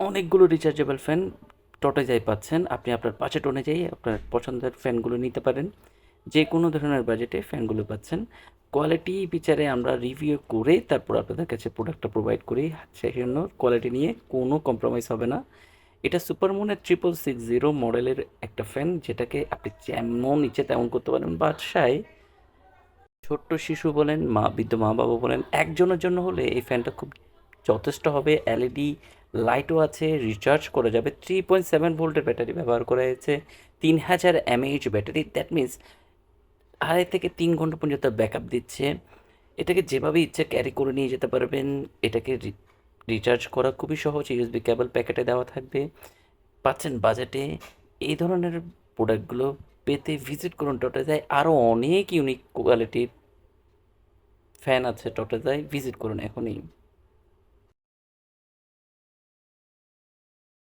অনেকগুলো rechargeable fan টটেজায় পাচ্ছেন। আপনি আপনার বাজেট অনুযায়ী আপনার পছন্দের ফ্যানগুলো নিতে পারেন। যে কোনো ধরনের বাজেটে ফ্যানগুলো পাচ্ছেন। কোয়ালিটি বিচারে আমরা রিভিউ করে তারপর আপনাদের কাছে প্রোডাক্টটা প্রোভাইড করি। সেজন্য কোয়ালিটি নিয়ে কোনো কম্প্রোমাইজ হবে না। এটা সুপারমুনের 6660 মডেলের একটা ফ্যান, যেটাকে আপনি যেমন ইচ্ছে তেমন করতে পারেন। বাসায় ছোট্ট শিশু বলেন, বৃদ্ধ মা বাবা বলেন, একজনের জন্য হলে এই ফ্যানটা খুব যথেষ্ট হবে। এলইডি লাইটও আছে, রিচার্জ করা যাবে। 3.7 ভোল্টের ব্যাটারি ব্যবহার করা হয়েছে। 3000 mAh ব্যাটারি, দ্যাট মিন্স 2.5 থেকে 3 ঘন্টা পর্যন্ত ব্যাকআপ দিচ্ছে। এটাকে যেভাবে ইচ্ছে ক্যারি করে নিয়ে যেতে পারবেন। এটাকে রিচার্জ করা খুবই সহজ, ইউএসবি কেবল প্যাকেটে দেওয়া থাকবে। পাচ্ছেন বাজেটে। এই ধরনের প্রোডাক্টগুলো পেতে ভিজিট করুন টটেজায়। আরও অনেক ইউনিক কোয়ালিটির ফ্যান আছে টটেজায়, ভিজিট করুন এখনই।